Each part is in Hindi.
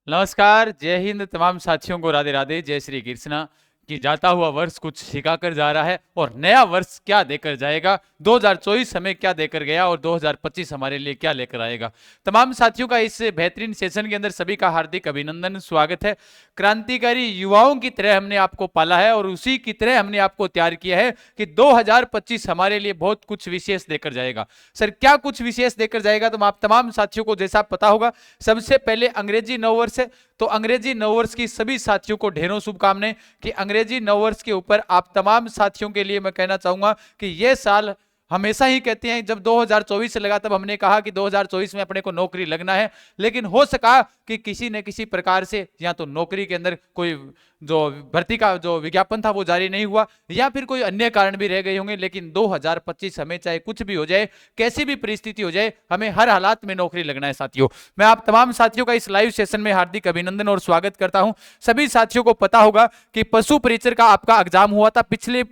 नमस्कार, जय हिंद तमाम साथियों को, राधे राधे, जय श्री कृष्णा। कि जाता हुआ वर्ष कुछ सिखा कर जा रहा है और नया वर्ष क्या देकर जाएगा, 2024 हमें क्या देकर गया और 2025 हमारे लिए क्या लेकर आएगा। तमाम साथियों का इस बेहतरीन सेशन के अंदर सभी का हार्दिक अभिनंदन, स्वागत है। क्रांतिकारी युवाओं की तरह हमने आपको पाला है और उसी की तरह हमने आपको तैयार किया है कि 2025 हमारे लिए बहुत कुछ विशेष देकर जाएगा। सर, क्या कुछ विशेष देकर जाएगा? तो आप तमाम साथियों को जैसा पता होगा, सबसे पहले अंग्रेजी नववर्ष है, तो अंग्रेजी नववर्ष की सभी साथियों को ढेरों शुभकामनाएं कि अंग्रेजी नववर्ष के ऊपर आप तमाम साथियों के लिए मैं कहना चाहूंगा कि यह साल हमेशा ही कहते हैं, जब 2024 से लगा तब हमने कहा कि 2024 में अपने को नौकरी लगना है, लेकिन हो सका कि किसी न किसी प्रकार से या तो नौकरी के अंदर कोई जो भर्ती का जो विज्ञापन था वो जारी नहीं हुआ या फिर कोई अन्य कारण भी रह गए होंगे, लेकिन 2025 हमें चाहे कुछ भी हो जाए, कैसी भी परिस्थिति हो जाए, हमें हर हालात में नौकरी लगना है। साथियों, मैं आप तमाम साथियों का इस लाइव सेशन में हार्दिक अभिनंदन और स्वागत करता हूं। सभी साथियों को पता होगा कि पशु परिचर का आपका एग्जाम हुआ था, पिछले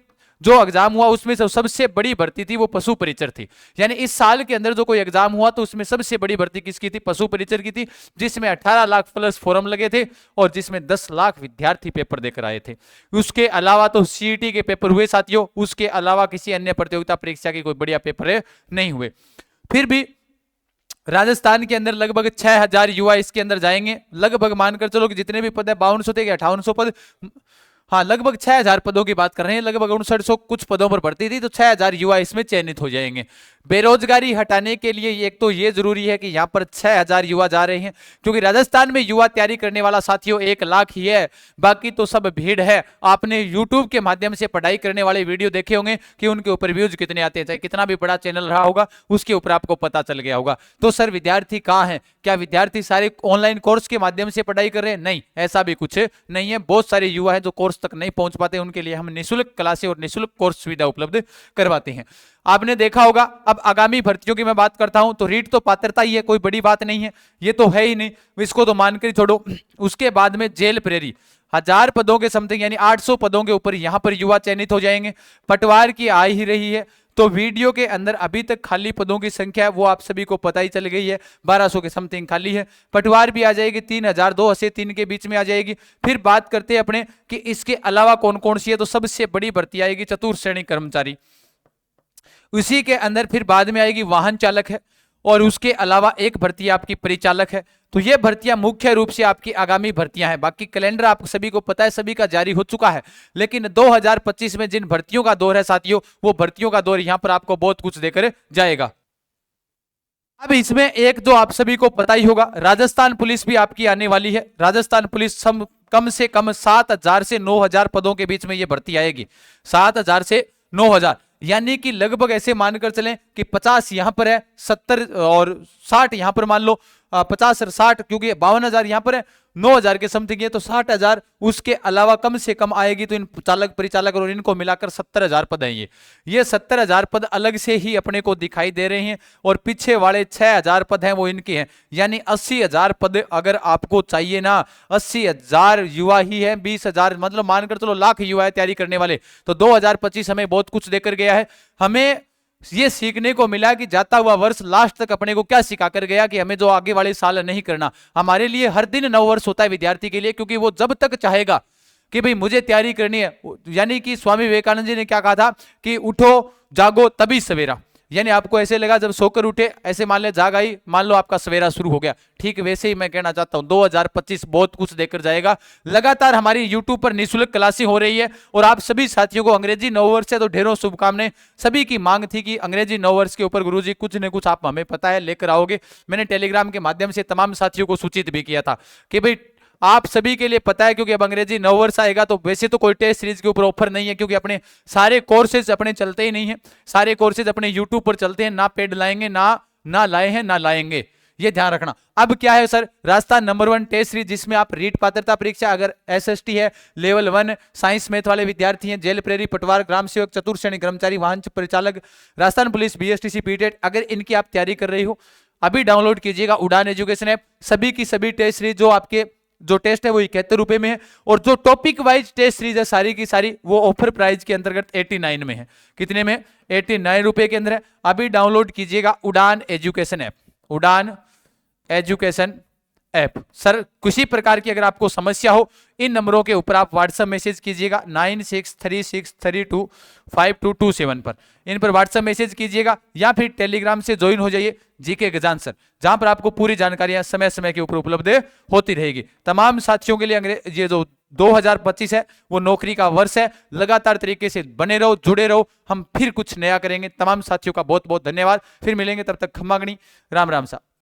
जो एग्जाम हुआ उसमें सबसे बड़ी भर्ती थी वो पशु परिचर थी। यानी इस साल के अंदर जो कोई एग्जाम हुआ तो उसमें सबसे बड़ी भर्ती किसकी थी? पशु परिचर की थी, जिसमें 18 लाख प्लस फॉर्म लगे थे और जिसमें 10 लाख विद्यार्थी पेपर देकर आए थे। उसके अलावा तो सीईटी के पेपर हुए साथियों, उसके अलावा किसी अन्य प्रतियोगिता परीक्षा के कोई बढ़िया पेपर नहीं हुए। फिर भी राजस्थान के अंदर लगभग 6000 युवा इसके अंदर जाएंगे। लगभग मानकर चलो कि जितने भी पद है 5200 थे कि 5800 पद, हाँ लगभग 6000 पदों की बात कर रहे हैं, लगभग 5900 कुछ पदों पर भर्ती थी, तो 6000 युवा इसमें चयनित हो जाएंगे। बेरोजगारी हटाने के लिए एक तो ये जरूरी है कि यहाँ पर 6000 युवा जा रहे हैं, क्योंकि राजस्थान में युवा तैयारी करने वाला साथियों 1 लाख ही है, बाकी तो सब भीड़ है। आपने यूट्यूब के माध्यम से पढ़ाई करने वाले वीडियो देखे होंगे कि उनके ऊपर व्यूज कितने आते हैं, चाहे कितना भी बड़ा चैनल रहा होगा उसके ऊपर आपको पता चल गया होगा। तो सर विद्यार्थी कहाँ है? क्या विद्यार्थी सारे ऑनलाइन कोर्स के माध्यम से पढ़ाई कर रहे हैं? नहीं, ऐसा भी कुछ नहीं है। बहुत सारे युवा हैं जो कोर्स तक नहीं पहुंच पाते, उनके लिए हम निःशुल्क क्लासें और निःशुल्क कोर्स सुविधा उपलब्ध करवाते हैं। आपने देखा होगा, अब आगामी भर्तियों की मैं बात करता हूं तो रीट तो पात्रता ही है, कोई बड़ी बात नहीं है, ये तो है ही नहीं, इसको तो मानकर ही छोड़ो। उसके बाद में जेल प्रेरी 1000 पदों के समथिंग यानी 800 पदों के ऊपर यहां पर युवा चयनित हो जाएंगे। पटवार की आ ही रही है, तो वीडियो के अंदर अभी तक खाली पदों की संख्या है वो आप सभी को पता ही चल गई है, 1200 के समथिंग खाली है। पटवार भी आ जाएगी 3000, 2 से 3 के बीच में आ जाएगी। फिर बात करते हैं अपने कि इसके अलावा कौन कौन सी है, तो सबसे बड़ी भर्ती आएगी चतुर्थ श्रेणी कर्मचारी। उसी के अंदर फिर बाद में आएगी वाहन चालक है, और उसके अलावा एक भर्ती आपकी परिचालक है। तो ये भर्तियां मुख्य रूप से आपकी आगामी भर्तियां हैं। बाकी कैलेंडर आप सभी को पता है, सभी का जारी हो चुका है, लेकिन 2025 में जिन भर्तियों का दौर है साथियों, वो भर्तियों का दौर यहां पर आपको बहुत कुछ देकर जाएगा। अब इसमें एक तो आप सभी को पता ही होगा, राजस्थान पुलिस भी आपकी आने वाली है। राजस्थान पुलिस कम से कम 7000 से 9000 पदों के बीच में ये भर्ती आएगी। 7000 से 9000 यानी कि लगभग ऐसे मानकर चलें कि 50 यहां पर है, 70 और 60 यहां पर मान लो, 50 और 60, क्योंकि 52,000 यहां पर है, 9000 के समथिंग है, तो 60,000 उसके अलावा कम से कम आएगी। तो इन चालक परिचालक और इनको मिलाकर 70,000 पद हैं। ये 70,000 पद अलग से ही अपने को दिखाई दे रहे हैं, और पीछे वाले 6,000 पद हैं वो इनके हैं, यानी 80,000 पद अगर आपको चाहिए ना, 80,000 युवा ही है, 20,000 मतलब मानकर चलो लाख युवा है तैयारी करने वाले। तो 2025 हमें बहुत कुछ देकर गया है। हमें ये सीखने को मिला कि जाता हुआ वर्ष लास्ट तक अपने को क्या सिखा कर गया कि हमें जो आगे वाले साल नहीं करना। हमारे लिए हर दिन नव वर्ष होता है विद्यार्थी के लिए, क्योंकि वो जब तक चाहेगा कि भाई मुझे तैयारी करनी है, यानी कि स्वामी विवेकानंद जी ने क्या कहा था कि उठो जागो तभी सवेरा, यानी आपको ऐसे लगा जब सोकर उठे, ऐसे मान ले जाग आई, मान लो आपका सवेरा शुरू हो गया। ठीक वैसे ही मैं कहना चाहता हूं 2025 बहुत कुछ देकर जाएगा। लगातार हमारी यूट्यूब पर निःशुल्क क्लासें हो रही है, और आप सभी साथियों को अंग्रेजी नववर्ष है तो ढेरों शुभकामनाएं। सभी की मांग थी कि अंग्रेजी नववर्ष के ऊपर गुरुजी कुछ न कुछ आप हमें पता है लेकर आओगे। मैंने टेलीग्राम के माध्यम से तमाम साथियों को सूचित भी किया था कि भाई आप सभी के लिए पता है, क्योंकि अब अंग्रेजी नववर्ष आएगा तो वैसे तो कोई टेस्ट सीरीज के ऊपर ऑफर नहीं है, क्योंकि अपने सारे कोर्सेज अपने चलते ही नहीं है, सारे कोर्सेज अपने यूट्यूब पर चलते हैं, ना पेड लाएंगे, ना लाए हैं, ना लाएंगे, ये ध्यान रखना। अब क्या है sir, Rajasthan number 1 test series, जिसमें आप रीट पात्रता परीक्षा, अगर एसएसटी है, लेवल 1 साइंस मैथ वाले विद्यार्थी हैं, जेल प्रेरी, पटवार, ग्राम सेवक, चतुर्थ श्रेणी कर्मचारी, वाहन परिचालक, राजस्थान पुलिस, बीएसटीसी, पीटेट, अगर इनकी आप तैयारी कर रही हो, अभी डाउनलोड कीजिएगा उड़ान एजुकेशन ऐप। सभी की सभी टेस्ट सीरीज जो आपके जो टेस्ट है वो 71 रुपए में है, और जो टॉपिक वाइज टेस्ट सीरीज है सारी की सारी वो ऑफर प्राइस के अंतर्गत 89 में है। कितने में? 89 रुपए के अंदर है। अभी डाउनलोड कीजिएगा उड़ान एजुकेशन ऐप, उड़ान एजुकेशन ऐप। सर किसी प्रकार की अगर आपको समस्या हो इन नंबरों के ऊपर आप व्हाट्सएप मैसेज कीजिएगा 9636325227 पर, इन पर व्हाट्सएप मैसेज कीजिएगा या फिर टेलीग्राम से ज्वाइन हो जाइए जीके गजान सर, जहां पर आपको पूरी जानकारियां समय समय के ऊपर उपलब्ध होती रहेगी। तमाम साथियों के लिए ये जो 2025 है वो नौकरी का वर्ष है, लगातार तरीके से बने रहो, जुड़े रहो, हम फिर कुछ नया करेंगे। तमाम साथियों का बहुत बहुत धन्यवाद, फिर मिलेंगे, तब तक खम्मा गणी, राम राम साहब।